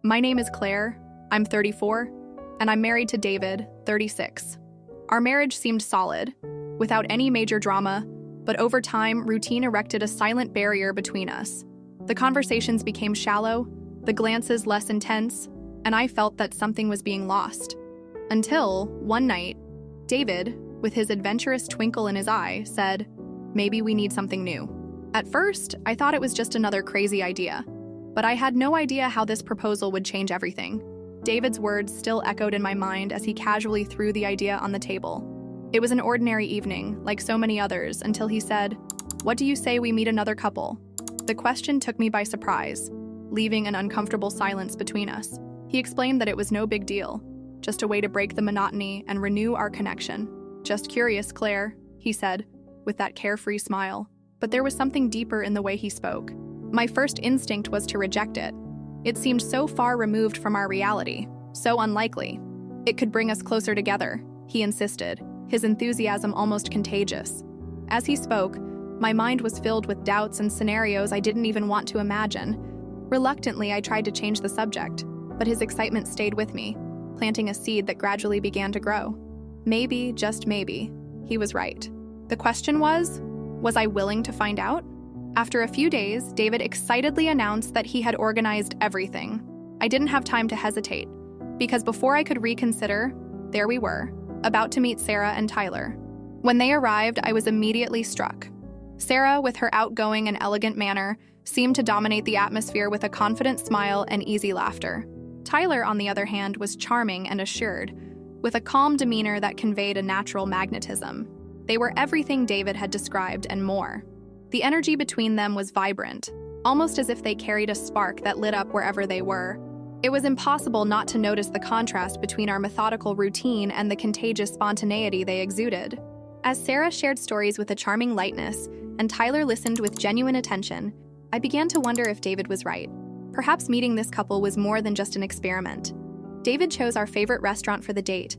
My name is Claire, I'm 34, and I'm married to David, 36. Our marriage seemed solid, without any major drama, but over time, routine erected a silent barrier between us. The conversations became shallow, the glances less intense, and I felt that something was being lost. Until, one night, David, with his adventurous twinkle in his eye, said, "Maybe we need something new." At first, I thought it was just another crazy idea, but I had no idea how this proposal would change everything. David's words still echoed in my mind as he casually threw the idea on the table. It was an ordinary evening, like so many others, until he said, "What do you say we meet another couple?" The question took me by surprise, leaving an uncomfortable silence between us. He explained that it was no big deal, just a way to break the monotony and renew our connection. "Just curious, Claire," he said, with that carefree smile. But there was something deeper in the way he spoke. My first instinct was to reject it. It seemed so far removed from our reality, so unlikely. "It could bring us closer together," he insisted, his enthusiasm almost contagious. As he spoke, my mind was filled with doubts and scenarios I didn't even want to imagine. Reluctantly, I tried to change the subject, but his excitement stayed with me, planting a seed that gradually began to grow. Maybe, just maybe, he was right. The question was I willing to find out? After a few days, David excitedly announced that he had organized everything. I didn't have time to hesitate, because before I could reconsider, there we were, about to meet Sarah and Tyler. When they arrived, I was immediately struck. Sarah, with her outgoing and elegant manner, seemed to dominate the atmosphere with a confident smile and easy laughter. Tyler, on the other hand, was charming and assured, with a calm demeanor that conveyed a natural magnetism. They were everything David had described and more. The energy between them was vibrant, almost as if they carried a spark that lit up wherever they were. It was impossible not to notice the contrast between our methodical routine and the contagious spontaneity they exuded. As Sarah shared stories with a charming lightness, and Tyler listened with genuine attention, I began to wonder if David was right. Perhaps meeting this couple was more than just an experiment. David chose our favorite restaurant for the date,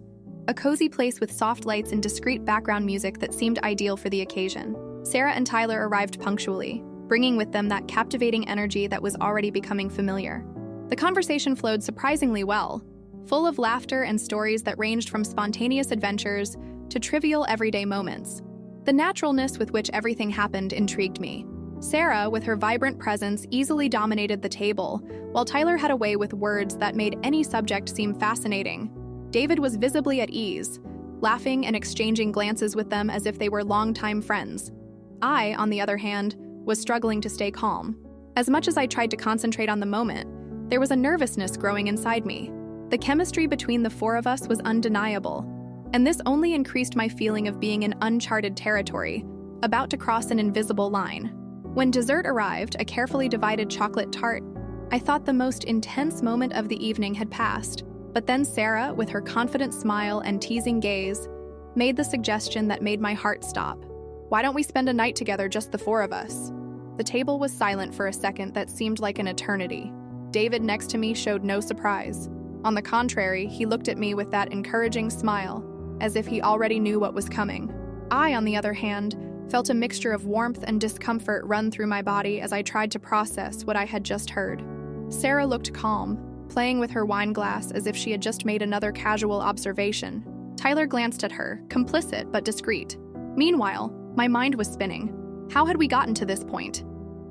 a cozy place with soft lights and discreet background music that seemed ideal for the occasion. Sarah and Tyler arrived punctually, bringing with them that captivating energy that was already becoming familiar. The conversation flowed surprisingly well, full of laughter and stories that ranged from spontaneous adventures to trivial everyday moments. The naturalness with which everything happened intrigued me. Sarah, with her vibrant presence, easily dominated the table, while Tyler had a way with words that made any subject seem fascinating. David was visibly at ease, laughing and exchanging glances with them as if they were longtime friends. I, on the other hand, was struggling to stay calm. As much as I tried to concentrate on the moment, there was a nervousness growing inside me. The chemistry between the four of us was undeniable, and this only increased my feeling of being in uncharted territory, about to cross an invisible line. When dessert arrived, a carefully divided chocolate tart, I thought the most intense moment of the evening had passed. But then Sarah, with her confident smile and teasing gaze, made the suggestion that made my heart stop. "Why don't we spend a night together, just the four of us?" The table was silent for a second that seemed like an eternity. David next to me showed no surprise. On the contrary, he looked at me with that encouraging smile, as if he already knew what was coming. I, on the other hand, felt a mixture of warmth and discomfort run through my body as I tried to process what I had just heard. Sarah looked calm, playing with her wine glass as if she had just made another casual observation. Tyler glanced at her, complicit but discreet. Meanwhile, my mind was spinning. How had we gotten to this point?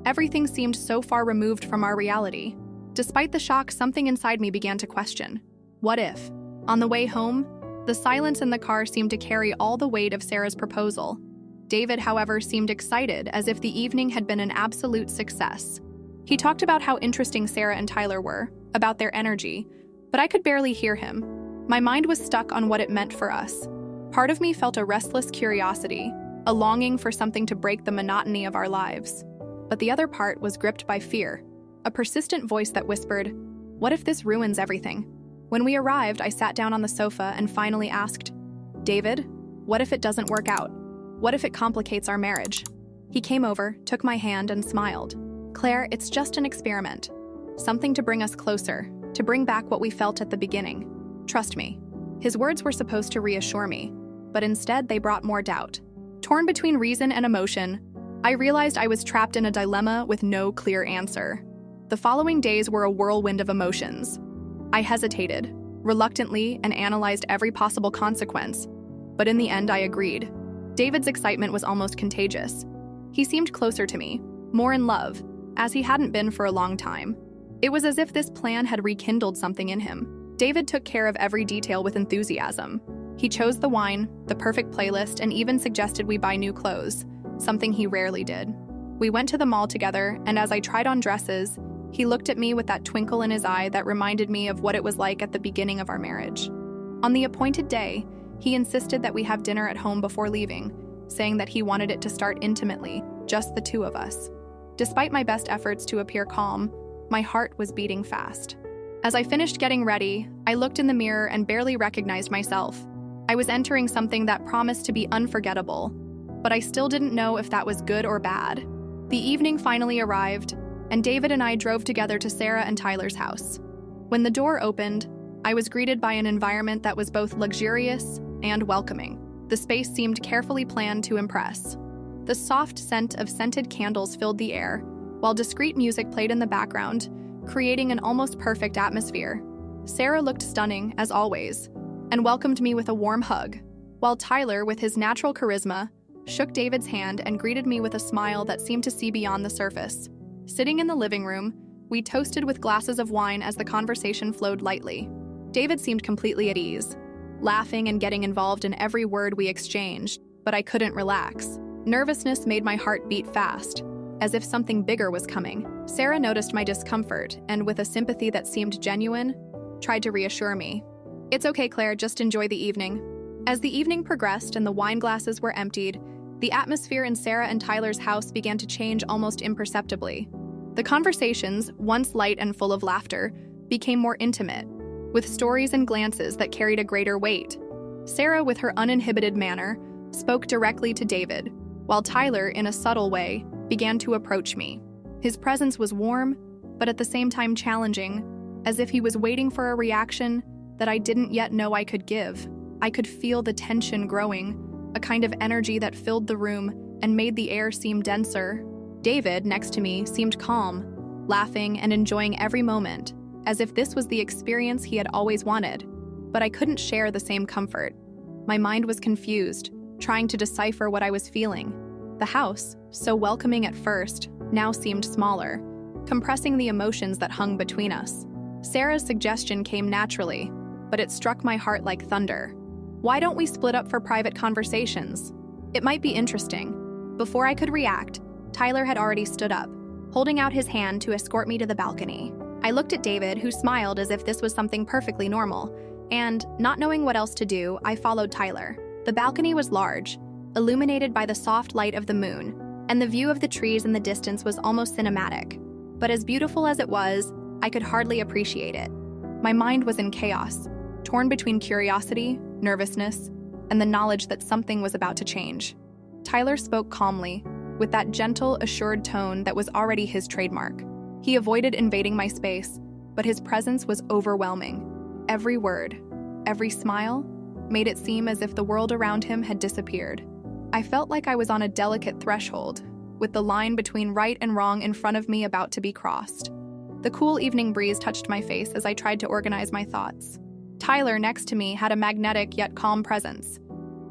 Everything seemed so far removed from our reality. Despite the shock, something inside me began to question. What if? On the way home, the silence in the car seemed to carry all the weight of Sarah's proposal. David, however, seemed excited, as if the evening had been an absolute success. He talked about how interesting Sarah and Tyler were, about their energy, but I could barely hear him. My mind was stuck on what it meant for us. Part of me felt a restless curiosity, a longing for something to break the monotony of our lives. But the other part was gripped by fear, a persistent voice that whispered, "What if this ruins everything?" When we arrived, I sat down on the sofa and finally asked, "David, what if it doesn't work out? What if it complicates our marriage?" He came over, took my hand, and smiled. "Claire, it's just an experiment. Something to bring us closer, to bring back what we felt at the beginning. Trust me." His words were supposed to reassure me, but instead they brought more doubt. Torn between reason and emotion, I realized I was trapped in a dilemma with no clear answer. The following days were a whirlwind of emotions. I hesitated, reluctantly, and analyzed every possible consequence. But in the end, I agreed. David's excitement was almost contagious. He seemed closer to me, more in love, as he hadn't been for a long time. It was as if this plan had rekindled something in him. David took care of every detail with enthusiasm. He chose the wine, the perfect playlist, and even suggested we buy new clothes, something he rarely did. We went to the mall together, and as I tried on dresses, he looked at me with that twinkle in his eye that reminded me of what it was like at the beginning of our marriage. On the appointed day, he insisted that we have dinner at home before leaving, saying that he wanted it to start intimately, just the two of us. Despite my best efforts to appear calm, my heart was beating fast. As I finished getting ready, I looked in the mirror and barely recognized myself. I was entering something that promised to be unforgettable, but I still didn't know if that was good or bad. The evening finally arrived, and David and I drove together to Sarah and Tyler's house. When the door opened, I was greeted by an environment that was both luxurious and welcoming. The space seemed carefully planned to impress. The soft scent of scented candles filled the air, while discreet music played in the background, creating an almost perfect atmosphere. Sarah looked stunning, as always, and welcomed me with a warm hug, while Tyler, with his natural charisma, shook David's hand and greeted me with a smile that seemed to see beyond the surface. Sitting in the living room, we toasted with glasses of wine as the conversation flowed lightly. David seemed completely at ease, laughing and getting involved in every word we exchanged, but I couldn't relax. Nervousness made my heart beat fast, as if something bigger was coming. Sarah noticed my discomfort and, with a sympathy that seemed genuine, tried to reassure me. "It's okay, Claire, just enjoy the evening." As the evening progressed and the wine glasses were emptied, the atmosphere in Sarah and Tyler's house began to change almost imperceptibly. The conversations, once light and full of laughter, became more intimate, with stories and glances that carried a greater weight. Sarah, with her uninhibited manner, spoke directly to David, while Tyler, in a subtle way, began to approach me. His presence was warm, but at the same time challenging, as if he was waiting for a reaction that I didn't yet know I could give. I could feel the tension growing, a kind of energy that filled the room and made the air seem denser. David, next to me, seemed calm, laughing and enjoying every moment, as if this was the experience he had always wanted. But I couldn't share the same comfort. My mind was confused, trying to decipher what I was feeling. The house, so welcoming at first, now seemed smaller, compressing the emotions that hung between us. Sarah's suggestion came naturally, but it struck my heart like thunder. "Why don't we split up for private conversations? It might be interesting." Before I could react, Tyler had already stood up, holding out his hand to escort me to the balcony. I looked at David, who smiled as if this was something perfectly normal, and, not knowing what else to do, I followed Tyler. The balcony was large, illuminated by the soft light of the moon, and the view of the trees in the distance was almost cinematic. But as beautiful as it was, I could hardly appreciate it. My mind was in chaos, torn between curiosity, nervousness, and the knowledge that something was about to change. Tyler spoke calmly, with that gentle, assured tone that was already his trademark. He avoided invading my space, but his presence was overwhelming. Every word, every smile, made it seem as if the world around him had disappeared. I felt like I was on a delicate threshold, with the line between right and wrong in front of me about to be crossed. The cool evening breeze touched my face as I tried to organize my thoughts. Tyler, next to me, had a magnetic yet calm presence,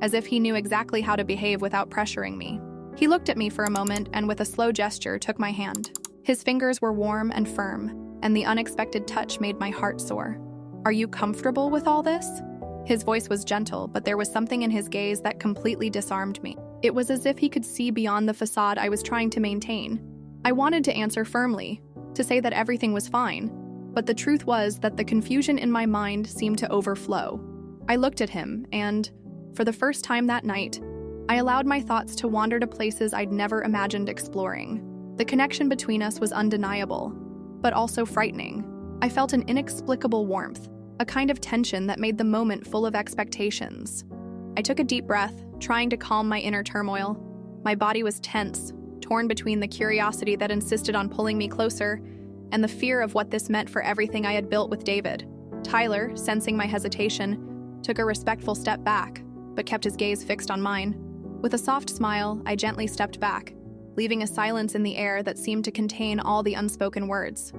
as if he knew exactly how to behave without pressuring me. He looked at me for a moment and, with a slow gesture, took my hand. His fingers were warm and firm, and the unexpected touch made my heart soar. "Are you comfortable with all this?" His voice was gentle, but there was something in his gaze that completely disarmed me. It was as if he could see beyond the facade I was trying to maintain. I wanted to answer firmly, to say that everything was fine, but the truth was that the confusion in my mind seemed to overflow. I looked at him, and, for the first time that night, I allowed my thoughts to wander to places I'd never imagined exploring. The connection between us was undeniable, but also frightening. I felt an inexplicable warmth, a kind of tension that made the moment full of expectations. I took a deep breath, trying to calm my inner turmoil. My body was tense, torn between the curiosity that insisted on pulling me closer and the fear of what this meant for everything I had built with David. Tyler, sensing my hesitation, took a respectful step back, but kept his gaze fixed on mine. With a soft smile, I gently stepped back, leaving a silence in the air that seemed to contain all the unspoken words.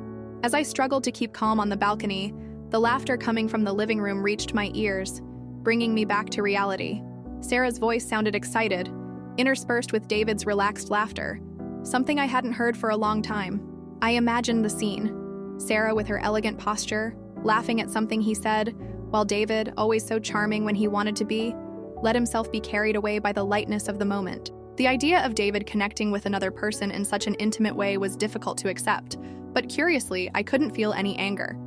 As I struggled to keep calm on the balcony, The laughter coming from the living room reached my ears, bringing me back to reality. Sarah's voice sounded excited, interspersed with David's relaxed laughter, something I hadn't heard for a long time. I imagined the scene. Sarah with her elegant posture, laughing at something he said, while David, always so charming when he wanted to be, let himself be carried away by the lightness of the moment. The idea of David connecting with another person in such an intimate way was difficult to accept, but curiously, I couldn't feel any anger.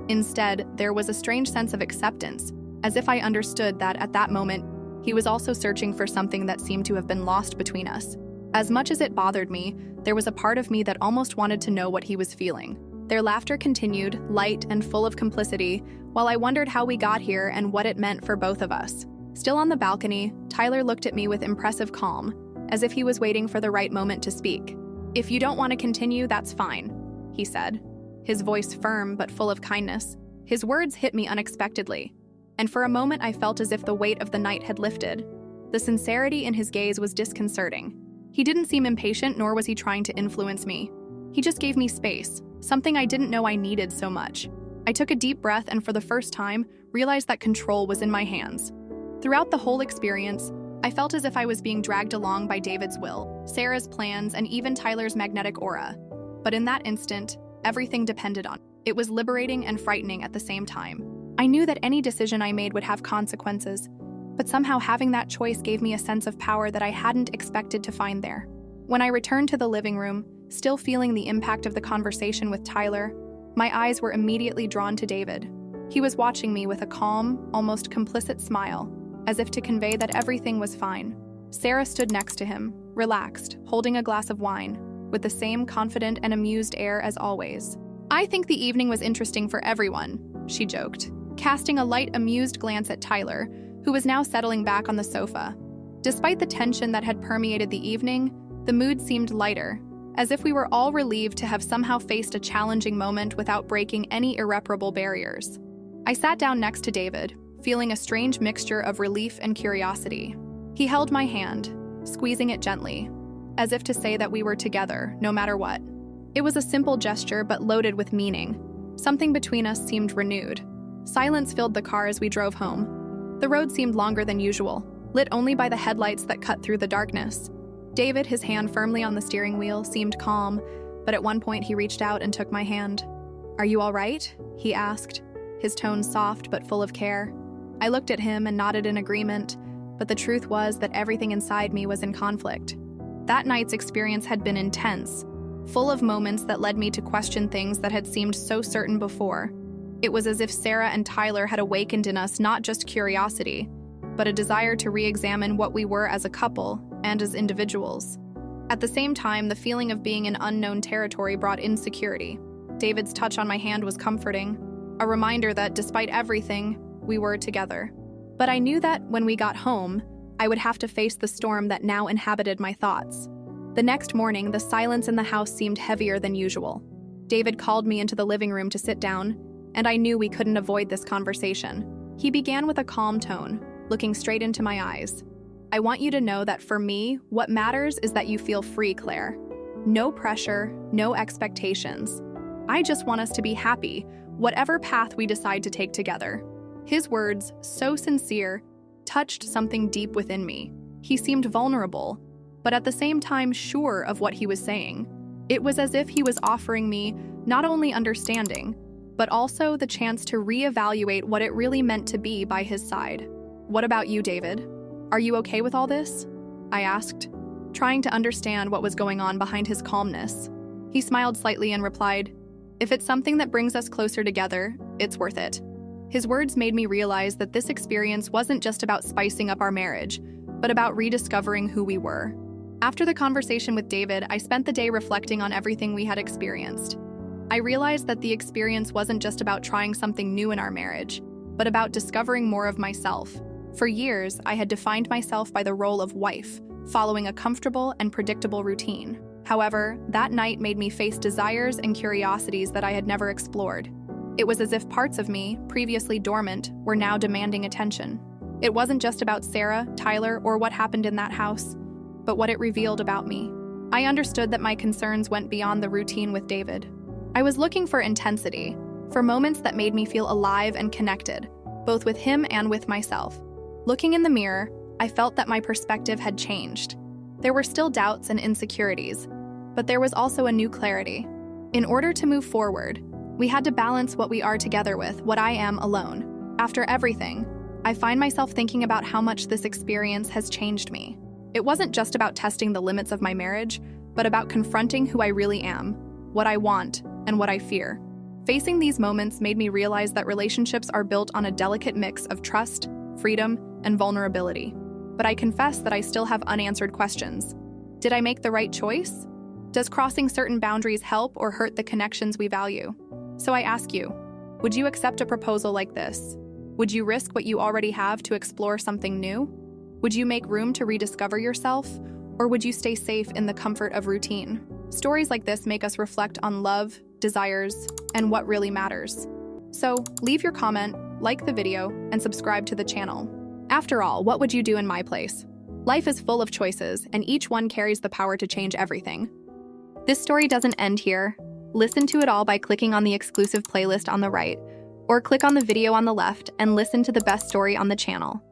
Instead, there was a strange sense of acceptance, as if I understood that at that moment, he was also searching for something that seemed to have been lost between us. As much as it bothered me, there was a part of me that almost wanted to know what he was feeling. Their laughter continued, light and full of complicity, while I wondered how we got here and what it meant for both of us. Still on the balcony, Tyler looked at me with impressive calm, as if he was waiting for the right moment to speak. "If you don't want to continue, that's fine," he said, his voice firm but full of kindness. His words hit me unexpectedly, and for a moment I felt as if the weight of the night had lifted. The sincerity in his gaze was disconcerting. He didn't seem impatient, nor was he trying to influence me. He just gave me space, something I didn't know I needed so much. I took a deep breath and for the first time, realized that control was in my hands. Throughout the whole experience, I felt as if I was being dragged along by David's will, Sarah's plans, and even Tyler's magnetic aura. But in that instant, everything depended on it. It was liberating and frightening at the same time. I knew that any decision I made would have consequences, but somehow having that choice gave me a sense of power that I hadn't expected to find there. When I returned to the living room, still feeling the impact of the conversation with Tyler, my eyes were immediately drawn to David. He was watching me with a calm, almost complicit smile, as if to convey that everything was fine. Sarah stood next to him, relaxed, holding a glass of wine, with the same confident and amused air as always. "I think the evening was interesting for everyone," she joked, casting a light, amused glance at Tyler, who was now settling back on the sofa. Despite the tension that had permeated the evening, the mood seemed lighter, as if we were all relieved to have somehow faced a challenging moment without breaking any irreparable barriers. I sat down next to David, feeling a strange mixture of relief and curiosity. He held my hand, squeezing it gently, as if to say that we were together, no matter what. It was a simple gesture, but loaded with meaning. Something between us seemed renewed. Silence filled the car as we drove home. The road seemed longer than usual, lit only by the headlights that cut through the darkness. David, his hand firmly on the steering wheel, seemed calm, but at one point he reached out and took my hand. "Are you all right?" he asked, his tone soft but full of care. I looked at him and nodded in agreement, but the truth was that everything inside me was in conflict. That night's experience had been intense, full of moments that led me to question things that had seemed so certain before. It was as if Sarah and Tyler had awakened in us not just curiosity, but a desire to re-examine what we were as a couple and as individuals. At the same time, the feeling of being in unknown territory brought insecurity. David's touch on my hand was comforting, a reminder that despite everything, we were together. But I knew that when we got home, I would have to face the storm that now inhabited my thoughts. The next morning, the silence in the house seemed heavier than usual. David called me into the living room to sit down, and I knew we couldn't avoid this conversation. He began with a calm tone, looking straight into my eyes. "I want you to know that for me, what matters is that you feel free, Claire. No pressure, no expectations. I just want us to be happy, whatever path we decide to take together." His words, so sincere, touched something deep within me. He seemed vulnerable, but at the same time sure of what he was saying. It was as if he was offering me not only understanding, but also the chance to reevaluate what it really meant to be by his side. "What about you, David? Are you okay with all this?" I asked, trying to understand what was going on behind his calmness. He smiled slightly and replied, "If it's something that brings us closer together, it's worth it." His words made me realize that this experience wasn't just about spicing up our marriage, but about rediscovering who we were. After the conversation with David, I spent the day reflecting on everything we had experienced. I realized that the experience wasn't just about trying something new in our marriage, but about discovering more of myself. For years, I had defined myself by the role of wife, following a comfortable and predictable routine. However, that night made me face desires and curiosities that I had never explored. It was as if parts of me, previously dormant, were now demanding attention. It wasn't just about Sarah, Tyler, or what happened in that house, but what it revealed about me. I understood that my concerns went beyond the routine with David. I was looking for intensity, for moments that made me feel alive and connected, both with him and with myself. Looking in the mirror, I felt that my perspective had changed. There were still doubts and insecurities, but there was also a new clarity. In order to move forward, we had to balance what we are together with what I am alone. After everything, I find myself thinking about how much this experience has changed me. It wasn't just about testing the limits of my marriage, but about confronting who I really am, what I want, and what I fear. Facing these moments made me realize that relationships are built on a delicate mix of trust, freedom, and vulnerability. But I confess that I still have unanswered questions. Did I make the right choice? Does crossing certain boundaries help or hurt the connections we value? So I ask you, would you accept a proposal like this? Would you risk what you already have to explore something new? Would you make room to rediscover yourself? Or would you stay safe in the comfort of routine? Stories like this make us reflect on love, desires, and what really matters. So, leave your comment, like the video, and subscribe to the channel. After all, what would you do in my place? Life is full of choices, and each one carries the power to change everything. This story doesn't end here. Listen to it all by clicking on the exclusive playlist on the right, or click on the video on the left and listen to the best story on the channel.